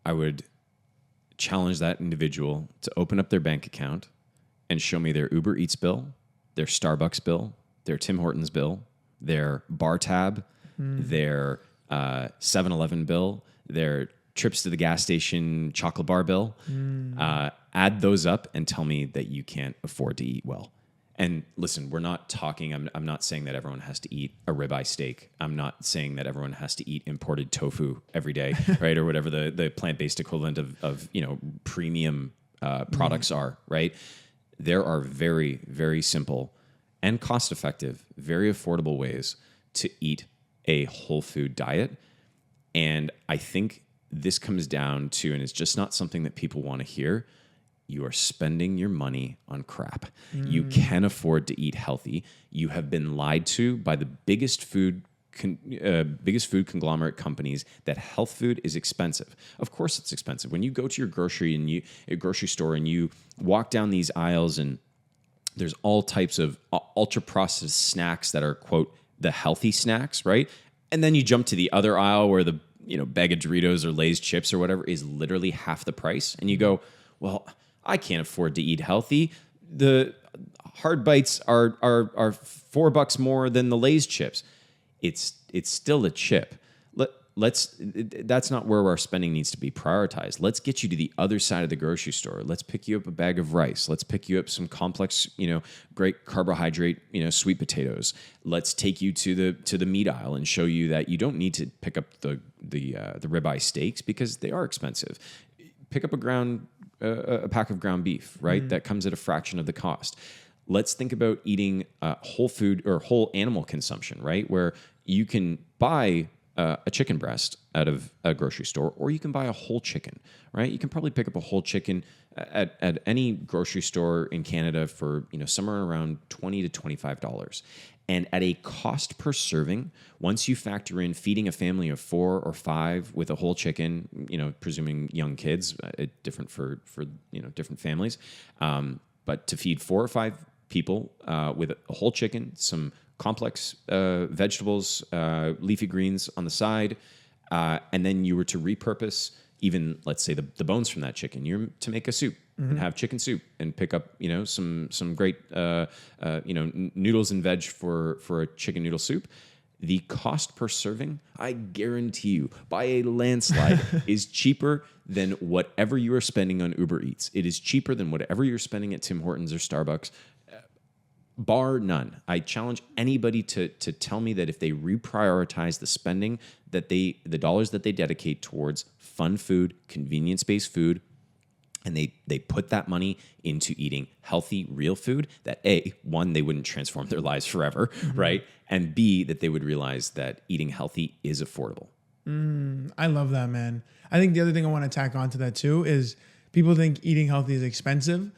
Speaker 2: I would challenge that individual to open up their bank account and show me their Uber Eats bill, their Starbucks bill, their Tim Hortons bill, their bar tab, their 7-Eleven bill, their trips to the gas station chocolate bar bill. Add those up and tell me that you can't afford to eat well. And listen, we're not talking, I'm not saying that everyone has to eat a ribeye steak. I'm not saying that everyone has to eat imported tofu every day, right? Or whatever the plant-based equivalent of premium products are, right? There are very, very simple and cost-effective, very affordable ways to eat a whole food diet. And I think this comes down to, and it's just not something that people want to hear, you are spending your money on crap. You can afford to eat healthy. You have been lied to by the biggest food conglomerate companies that health food is expensive. Of course it's expensive. When you go to your grocery store and you walk down these aisles and there's all types of ultra processed snacks that are, quote, the healthy snacks, right? And then you jump to the other aisle where the bag of Doritos or Lay's chips or whatever is literally half the price. And you go, well, I can't afford to eat healthy. The hard bites are $4 more than the Lay's chips. It's still a chip. That's not where our spending needs to be prioritized. Let's get you to the other side of the grocery store. Let's pick you up a bag of rice. Let's pick you up some complex, great carbohydrate, sweet potatoes. Let's take you to the meat aisle and show you that you don't need to pick up the ribeye steaks because they are expensive. Pick up a pack of ground beef, right? That comes at a fraction of the cost. Let's think about eating whole food or whole animal consumption, right? Where you can buy a chicken breast out of a grocery store, or you can buy a whole chicken, right? You can probably pick up a whole chicken at any grocery store in Canada for somewhere around $20 to $25. And at a cost per serving, once you factor in feeding a family of 4 or 5 with a whole chicken, presuming young kids, different for different families, but to feed 4 or 5 people with a whole chicken, some complex vegetables, leafy greens on the side, and then you were to repurpose even, let's say, the bones from that chicken, you're to make a soup and have chicken soup and pick up, some great, noodles and veg for a chicken noodle soup. The cost per serving, I guarantee you, by a landslide, is cheaper than whatever you are spending on Uber Eats. It is cheaper than whatever you're spending at Tim Hortons or Starbucks. Bar none. I challenge anybody to tell me that if they reprioritize the spending, that the dollars that they dedicate towards fun food, convenience-based food, and they put that money into eating healthy, real food, that A, one, they wouldn't transform their lives forever, right? And B, that they would realize that eating healthy is affordable.
Speaker 1: I love that, man. I think the other thing I want to tack onto that too is people think eating healthy is expensive.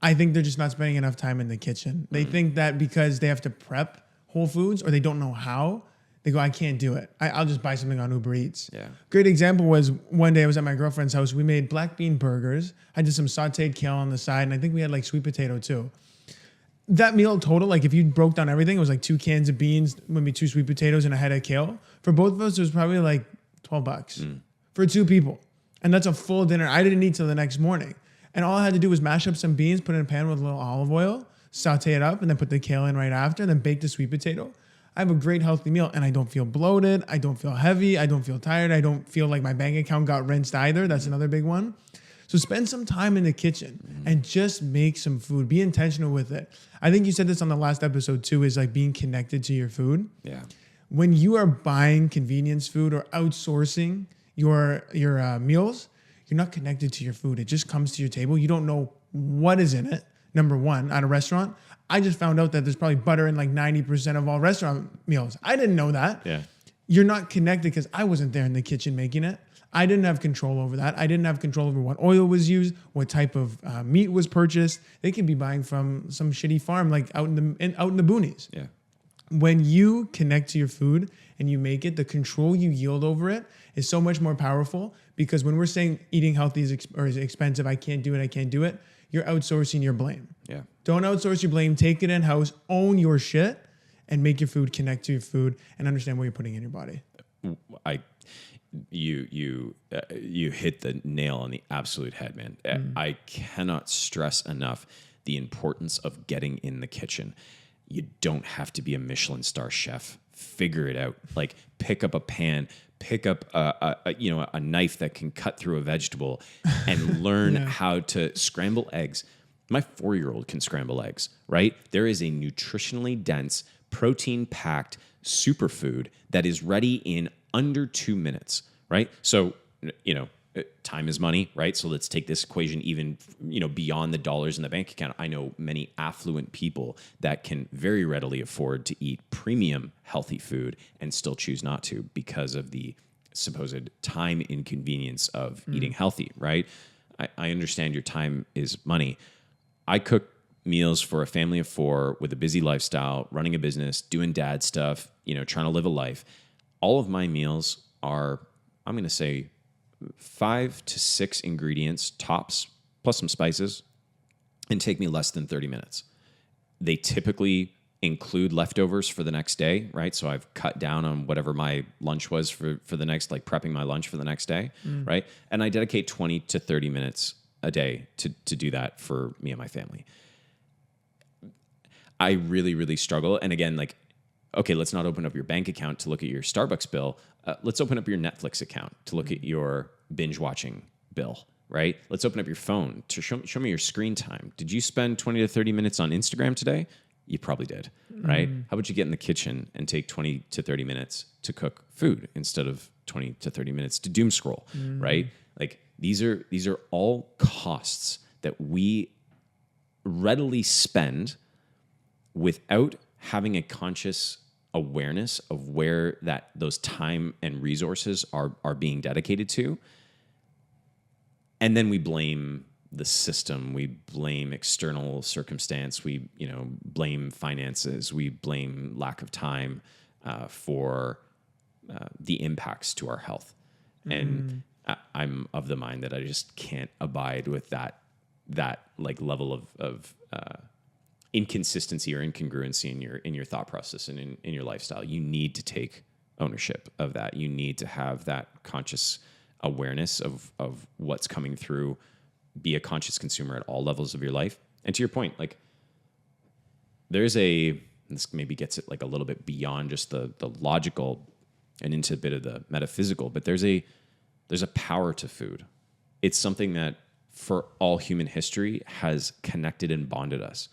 Speaker 1: I think they're just not spending enough time in the kitchen. They think that because they have to prep whole foods or they don't know how, they go, I can't do it. I'll just buy something on Uber Eats. Yeah. Great example was one day I was at my girlfriend's house. We made black bean burgers. I did some sauteed kale on the side, and I think we had like sweet potato too. That meal total, like if you broke down everything, it was like 2 cans of beans, maybe 2 sweet potatoes, and a head of kale. For both of us, it was probably like $12 for 2 people. And that's a full dinner. I didn't eat till the next morning. And all I had to do was mash up some beans, put it in a pan with a little olive oil, saute it up, and then put the kale in right after, and then bake the sweet potato. I have a great healthy meal, and I don't feel bloated. I don't feel heavy. I don't feel tired. I don't feel like my bank account got rinsed either. That's another big one. So spend some time in the kitchen and just make some food. Be intentional with it. I think you said this on the last episode too, is like being connected to your food.
Speaker 2: Yeah.
Speaker 1: When you are buying convenience food or outsourcing your meals, you're not connected to your food. It just comes to your table. You don't know what is in it. Number one, at a restaurant, I just found out that there's probably butter in like 90% of all restaurant meals. I didn't know that.
Speaker 2: Yeah.
Speaker 1: You're not connected because I wasn't there in the kitchen making it. I didn't have control over that. I didn't have control over what oil was used, what type of meat was purchased. They could be buying from some shitty farm like out in the boonies.
Speaker 2: Yeah.
Speaker 1: When you connect to your food and you make it, the control you yield over it is so much more powerful, because when we're saying eating healthy is expensive, I can't do it, you're outsourcing your blame.
Speaker 2: Yeah.
Speaker 1: Don't outsource your blame. Take it in-house, own your shit, and make your food connect to your food and understand what you're putting in your body.
Speaker 2: You hit the nail on the absolute head, man. I cannot stress enough the importance of getting in the kitchen. You don't have to be a Michelin star chef. Figure it out. Like, pick up a pan, pick up a knife that can cut through a vegetable, and learn how to scramble eggs. My 4-year-old can scramble eggs, right? There is a nutritionally dense, protein-packed superfood that is ready in under 2 minutes, right? So, time is money, right? So let's take this equation even, beyond the dollars in the bank account. I know many affluent people that can very readily afford to eat premium healthy food and still choose not to because of the supposed time inconvenience of eating healthy, right? I understand your time is money. I cook meals for a family of 4 with a busy lifestyle, running a business, doing dad stuff, trying to live a life. All of my meals are, I'm going to say, 5 to 6 ingredients tops, plus some spices, and take me less than 30 minutes. They typically include leftovers for the next day, right? So I've cut down on whatever my lunch was for the next, like prepping my lunch for the next day, right? And I dedicate 20 to 30 minutes a day to do that for me and my family. I really, really struggle. And again, like, okay, let's not open up your bank account to look at your Starbucks bill. Let's open up your Netflix account to look at your binge watching bill, right? Let's open up your phone to show me your screen time. Did you spend 20 to 30 minutes on Instagram today? You probably did, right? How about you get in the kitchen and take 20 to 30 minutes to cook food instead of 20 to 30 minutes to doom scroll, right? Like, these are all costs that we readily spend without having a conscious awareness of where those time and resources are being dedicated to. And then we blame the system, we blame external circumstance, we blame finances, we blame lack of time for the impacts to our health. And I'm of the mind that I just can't abide with that like level of inconsistency or incongruency in your thought process and in your lifestyle. You need to take ownership of that. You need to have that conscious awareness of what's coming through. Be a conscious consumer at all levels of your life. And to your point, like, this maybe gets it like a little bit beyond just the logical and into a bit of the metaphysical, but there's a power to food. It's something that for all human history has connected and bonded us.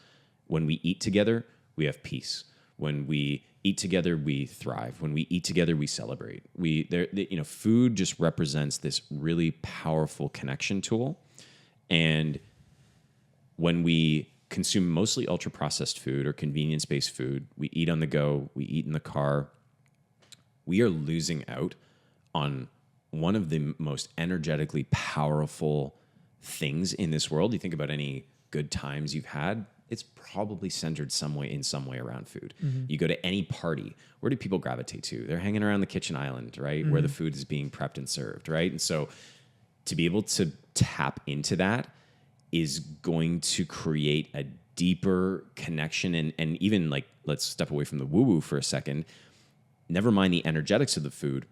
Speaker 2: When we eat together, we have peace. When we eat together, we thrive. When we eat together, we celebrate. Food just represents this really powerful connection tool. And when we consume mostly ultra-processed food or convenience-based food, we eat on the go, we eat in the car, we are losing out on one of the most energetically powerful things in this world. You think about any good times you've had, it's probably centered in some way around food. You go to any party, where do people gravitate to? They're hanging around the kitchen island, right? Where the food is being prepped and served, right? And so to be able to tap into that is going to create a deeper connection. And even, like, let's step away from the woo-woo for a second. Never mind the energetics of the food.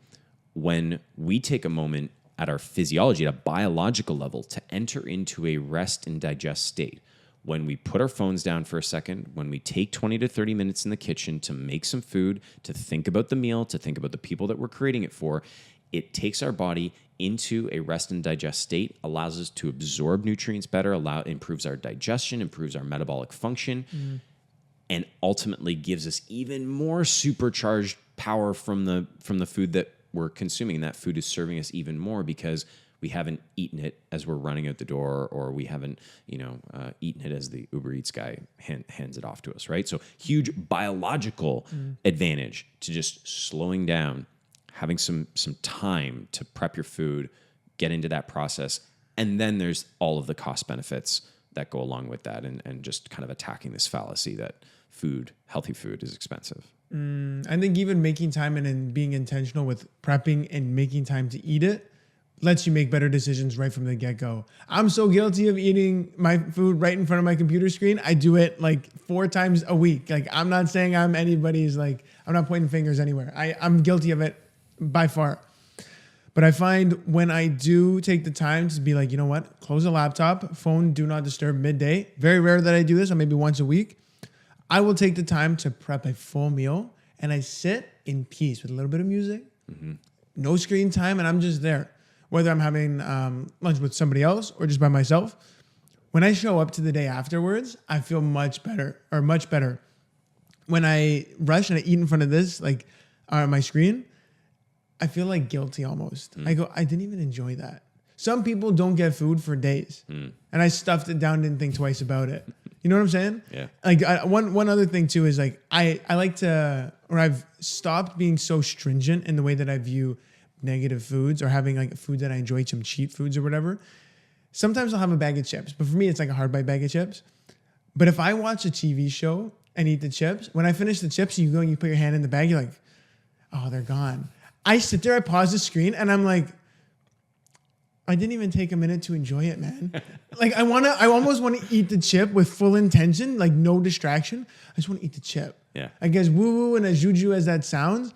Speaker 2: When we take a moment at our physiology, at a biological level, to enter into a rest and digest state, when we put our phones down for a second, when we take 20 to 30 minutes in the kitchen to make some food, to think about the meal, to think about the people that we're creating it for, it takes our body into a rest and digest state, allows us to absorb nutrients better, improves our digestion, improves our metabolic function, and ultimately gives us even more supercharged power from the food that we're consuming. And that food is serving us even more because we haven't eaten it as we're running out the door, or we haven't, eaten it as the Uber Eats guy hands it off to us, right? So huge biological advantage to just slowing down, having some time to prep your food, get into that process. And then there's all of the cost benefits that go along with that, and just kind of attacking this fallacy that healthy food is expensive.
Speaker 1: I think even making time and being intentional with prepping and making time to eat it lets you make better decisions right from the get-go. I'm so guilty of eating my food right in front of my computer screen. I do it like 4 times a week. Like, I'm not saying I'm anybody's, like, I'm not pointing fingers anywhere. I'm guilty of it by far. But I find when I do take the time to be like, you know what, close the laptop, phone, do not disturb midday. Very rare that I do this, or maybe once a week. I will take the time to prep a full meal, and I sit in peace with a little bit of music, no screen time, and I'm just there. Whether I'm having lunch with somebody else or just by myself, when I show up to the day afterwards, I feel much better. When I rush and I eat in front of this, like my screen, I feel like guilty almost. I go, I didn't even enjoy that. Some people don't get food for days, and I stuffed it down, didn't think twice about it. You know what I'm saying?
Speaker 2: Yeah.
Speaker 1: Like one other thing too is like I like to, or I've stopped being so stringent in the way that I view negative foods, or having like food that I enjoy, some cheat foods or whatever. Sometimes I'll have a bag of chips, but for me, it's like a hard bite bag of chips. But if I watch a TV show and eat the chips, when I finish the chips, you go and you put your hand in the bag, you're like, oh, they're gone. I sit there, I pause the screen, and I'm like, I didn't even take a minute to enjoy it, man. Like, I almost want to eat the chip with full intention, like no distraction. I just want to eat the chip.
Speaker 2: Yeah.
Speaker 1: I guess woo-woo and as juju as that sounds,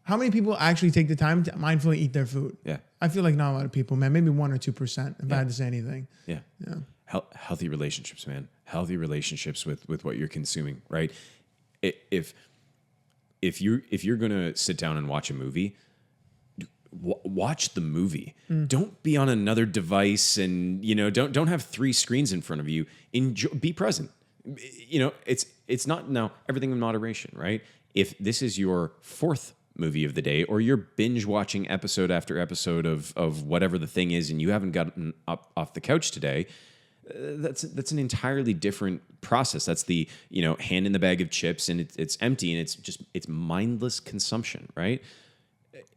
Speaker 1: how many people actually take the time to mindfully eat their food?
Speaker 2: Yeah.
Speaker 1: I feel like not a lot of people, man. Maybe 1 or 2%, if I had to say anything.
Speaker 2: Yeah. Healthy relationships, man. Healthy relationships with what you're consuming, right? If you're gonna sit down and watch a movie, watch the movie. Don't be on another device, and don't have 3 screens in front of you. Enjoy, be present. It's not, now everything in moderation, right? If this is your 4th movie of the day, or you're binge watching episode after episode of whatever the thing is, and you haven't gotten up off the couch today, that's an entirely different process. That's the hand in the bag of chips, and it's empty, and it's mindless consumption, right?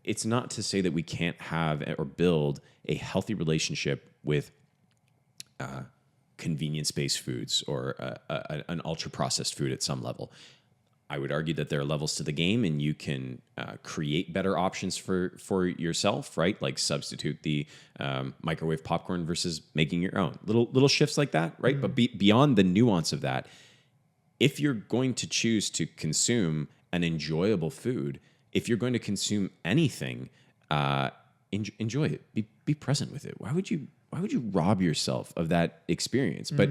Speaker 2: It's not to say that we can't have or build a healthy relationship with convenience-based foods, or an ultra-processed food at some level. I would argue that there are levels to the game, and you can create better options for yourself, right? Like substitute the microwave popcorn versus making your own. Little shifts like that, right? But beyond the nuance of that, if you're going to choose to consume an enjoyable food, if you're going to consume anything, enjoy it. Be present with it. Why would you rob yourself of that experience? But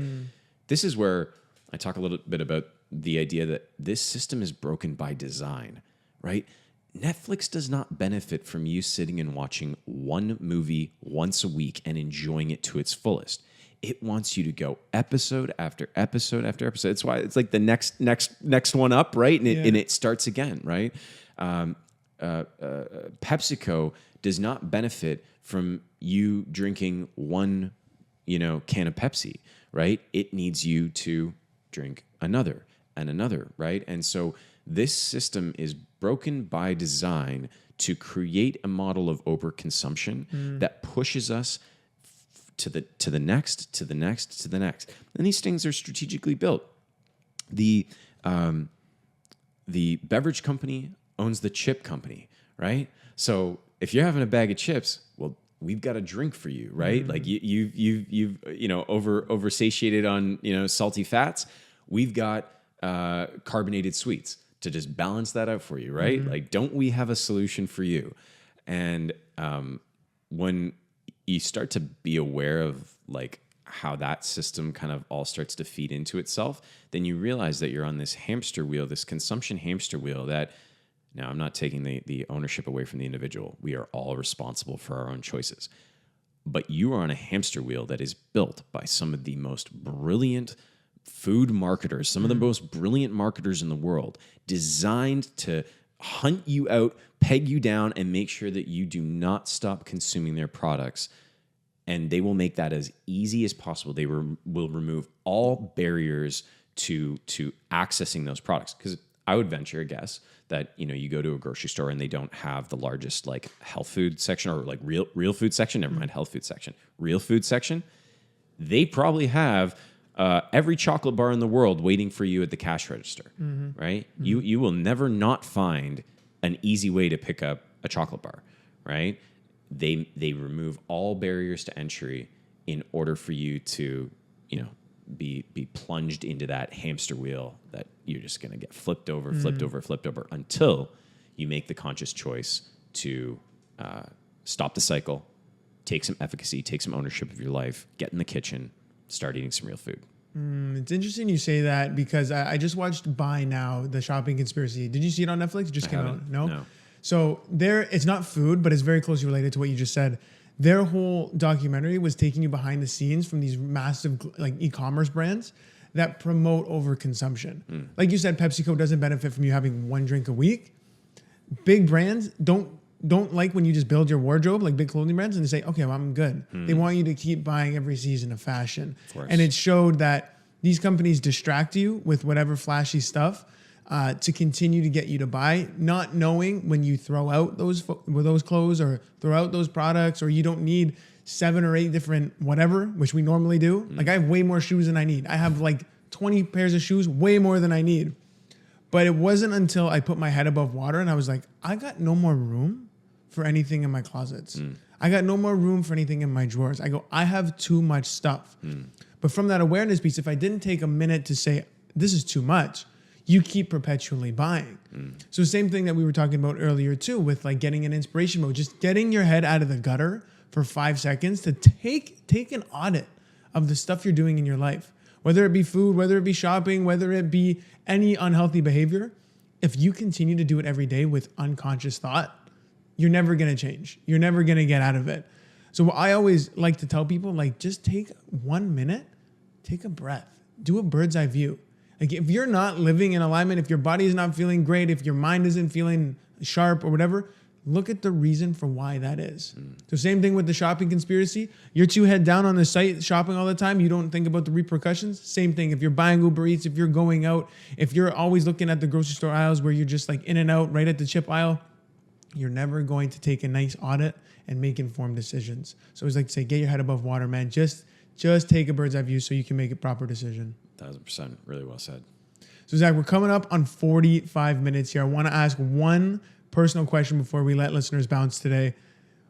Speaker 2: this is where I talk a little bit about the idea that this system is broken by design, right? Netflix does not benefit from you sitting and watching one movie once a week and enjoying it to its fullest. It wants you to go episode after episode after episode. It's why it's like the next one up, right? And it starts again, right? PepsiCo does not benefit from you drinking one, can of Pepsi, right? It needs you to drink another and another, right? And so this system is broken by design to create a model of overconsumption that pushes us to the next, to the next, to the next. And these things are strategically built. The beverage company owns the chip company, right? So if you're having a bag of chips, well, we've got a drink for you, right? Like you've oversatiated on salty fats. We've got carbonated sweets to just balance that out for you, right? Like, don't we have a solution for you? And when you start to be aware of like how that system kind of all starts to feed into itself, then you realize that you're on this hamster wheel, this consumption hamster wheel that Now, I'm not taking the ownership away from the individual. We are all responsible for our own choices. But you are on a hamster wheel that is built by some of the most brilliant food marketers, some of the most brilliant marketers in the world, designed to hunt you out, peg you down, and make sure that you do not stop consuming their products. And they will make that as easy as possible. They will remove all barriers to accessing those products. Because I would venture a guess that, you know, you go to a grocery store and they don't have the largest like health food section or like real food section. Never mind health food section. Real food section. They probably have every chocolate bar in the world waiting for you at the cash register, right? You will never not find an easy way to pick up a chocolate bar, right? They remove all barriers to entry in order for you to, you know, be plunged into that hamster wheel that you're just going to get flipped over until you make the conscious choice to stop the cycle, take some efficacy, take some ownership of your life, get in the kitchen, start eating some real food.
Speaker 1: It's interesting you say that because I just watched Buy Now, the shopping conspiracy. Did you see it on Netflix? It just came out. No. So it's not food, but it's very closely related to what you just said. Their whole documentary was taking you behind the scenes from these massive like e-commerce brands that promote overconsumption. Like you said, PepsiCo doesn't benefit from you having one drink a week. Big brands don't like when you just build your wardrobe, like big clothing brands, and they say, okay, well, I'm good. They want you to keep buying every season of fashion. And it showed that these companies distract you with whatever flashy stuff to continue to get you to buy, not knowing when you throw out those clothes or throw out those products, or you don't need 7 or 8 different whatever, which we normally do. Like I have way more shoes than I need. I have like 20 pairs of shoes, way more than I need. But it wasn't until I put my head above water and I was like, I got no more room for anything in my closets. I got no more room for anything in my drawers. I have too much stuff. But from that awareness piece, if I didn't take a minute to say, this is too much, you keep perpetually buying. So same thing that we were talking about earlier too, with like getting an inspiration mode, just getting your head out of the gutter for 5 seconds to take an audit of the stuff you're doing in your life, whether it be food, whether it be shopping, whether it be any unhealthy behavior. If you continue to do it every day with unconscious thought, you're never going to change. You're never going to get out of it. So what I always like to tell people, like, just take 1 minute, take a breath, do a bird's eye view. Like if you're not living in alignment, if your body is not feeling great, if your mind isn't feeling sharp or whatever, look at the reason for why that is. So same thing with the shopping conspiracy. You're too head down on the site shopping all the time. You don't think about the repercussions. Same thing. If you're buying Uber Eats, if you're going out, if you're always looking at the grocery store aisles where you're just like in and out right at the chip aisle, you're never going to take a nice audit and make informed decisions. So I always like to say, get your head above water, man. Just take a bird's eye view so you can make a proper decision.
Speaker 2: 1,000%. Really well said.
Speaker 1: So Zach, we're coming up on 45 minutes here. I want to ask one personal question before we let listeners bounce today.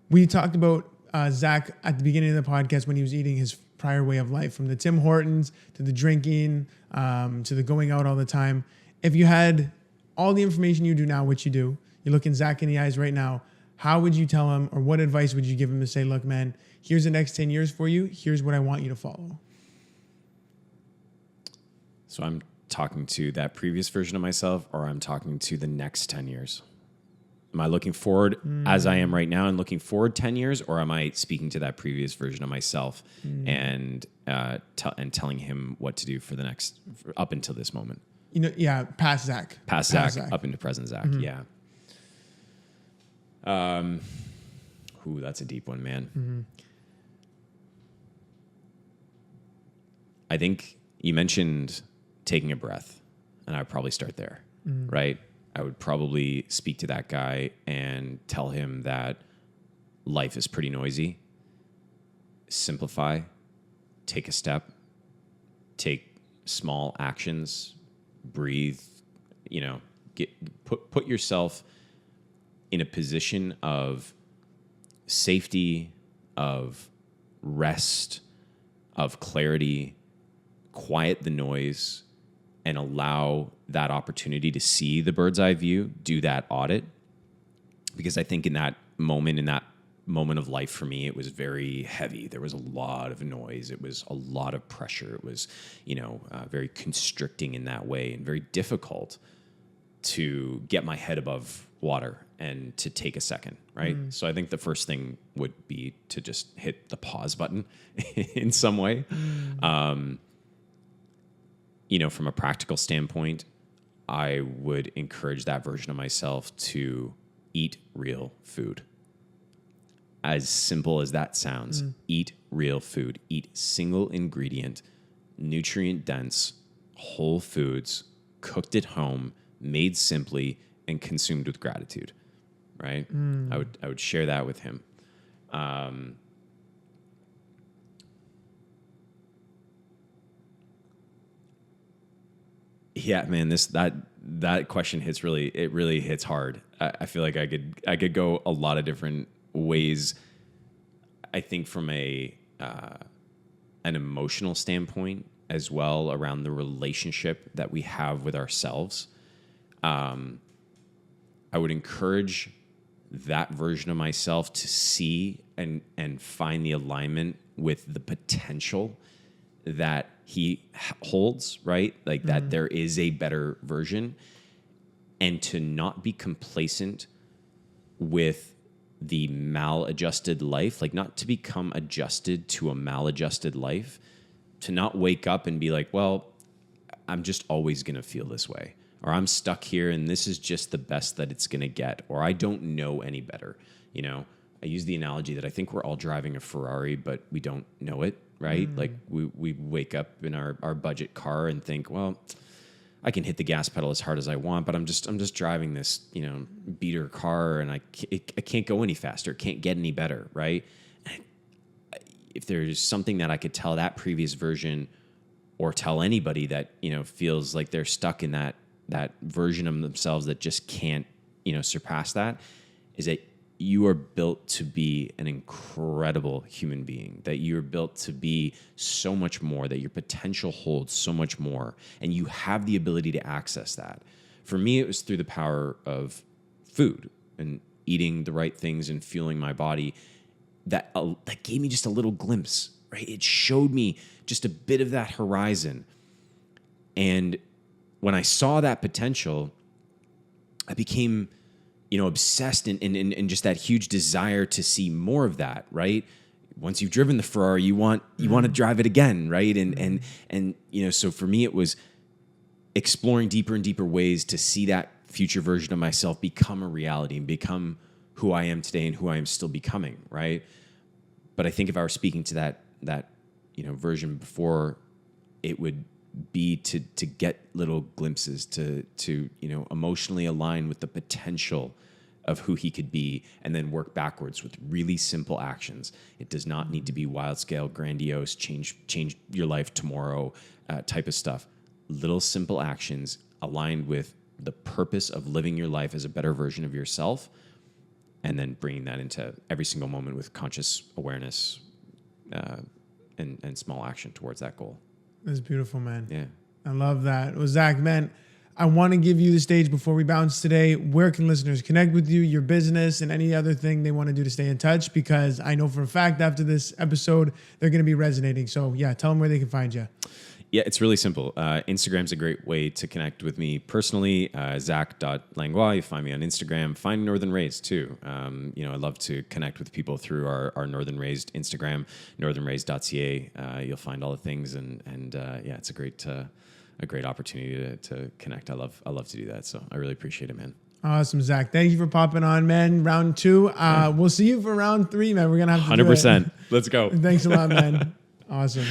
Speaker 1: We talked about Zach at the beginning of the podcast when he was eating his prior way of life, from the Tim Hortons to the drinking to the going out all the time. If you had all the information you do now, which you do, you're looking Zach in the eyes right now, how would you tell him, or what advice would you give him to say, look, man, here's the next 10 years for you. Here's what I want you to follow.
Speaker 2: So I'm talking to that previous version of myself, or I'm talking to the next 10 years? Am I looking forward as I am right now and looking forward 10 years, or am I speaking to that previous version of myself and telling him what to do for the next, up until this moment?
Speaker 1: You know, yeah, past Zach.
Speaker 2: Past Zach, up into present Zach, yeah. Ooh, that's a deep one, man. I think you mentioned taking a breath, and I would probably start there, right? I would probably speak to that guy and tell him that life is pretty noisy. Simplify, take a step, take small actions, breathe, put yourself in a position of safety, of rest, of clarity, quiet the noise, and allow that opportunity to see the bird's eye view, do that audit. Because I think in that moment of life for me, it was very heavy. There was a lot of noise. It was a lot of pressure. It was, very constricting in that way and very difficult. to get my head above water and to take a second, right? So I think the first thing would be to just hit the pause button in some way. From a practical standpoint, I would encourage that version of myself to eat real food. As simple as that sounds, eat real food, eat single ingredient, nutrient dense, whole foods, cooked at home, made simply, and consumed with gratitude. Right? I would share that with him. Yeah, man, that question really hits hard. I feel like I could go a lot of different ways. I think from an emotional standpoint as well, around the relationship that we have with ourselves. I would encourage that version of myself to see and find the alignment with the potential that he holds, right? Like that there is a better version, and to not be complacent with the maladjusted life, like not to become adjusted to a maladjusted life, to not wake up and be like, well, I'm just always going to feel this way, or I'm stuck here and this is just the best that it's going to get, or I don't know any better. I use the analogy that I think we're all driving a Ferrari, but we don't know it, right? Like we wake up in our budget car and think, well, I can hit the gas pedal as hard as I want, but I'm just driving this, beater car, and I can't go any faster, can't get any better, right? If there's something that I could tell that previous version, or tell anybody that, feels like they're stuck in that version of themselves that just can't, surpass that, is that you are built to be an incredible human being, that you're built to be so much more, that your potential holds so much more, and you have the ability to access that. For me, it was through the power of food and eating the right things and fueling my body that gave me just a little glimpse, right? It showed me just a bit of that horizon. And when I saw that potential, I became obsessed and just that huge desire to see more of that, right? Once you've driven the Ferrari, you want to drive it again, right? And so for me, it was exploring deeper and deeper ways to see that future version of myself become a reality and become who I am today and who I am still becoming, right? But I think if I were speaking to that version before, it would be to get little glimpses, to emotionally align with the potential of who he could be, and then work backwards with really simple actions. It does not need to be wild scale, grandiose, change your life tomorrow type of stuff. Little simple actions aligned with the purpose of living your life as a better version of yourself, and then bringing that into every single moment with conscious awareness and small action towards that goal.
Speaker 1: That's beautiful, man.
Speaker 2: Yeah.
Speaker 1: I love that. Well, Zack, man, I want to give you the stage before we bounce today. Where can listeners connect with you, your business, and any other thing they want to do to stay in touch? Because I know for a fact after this episode, they're going to be resonating. So yeah, tell them where they can find you.
Speaker 2: Yeah, it's really simple. Instagram's a great way to connect with me personally. Zack.Langlois. You find me on Instagram. Find Northern Raised too. I love to connect with people through our Northern Raised Instagram, northernraised.ca. You'll find all the things, and it's a great opportunity to connect. I love to do that. So I really appreciate it, man.
Speaker 1: Awesome, Zack. Thank you for popping on, man. Round 2. We'll see you for round 3, man. We're gonna have to
Speaker 2: 100%. Let's go.
Speaker 1: Thanks a lot, man. Awesome.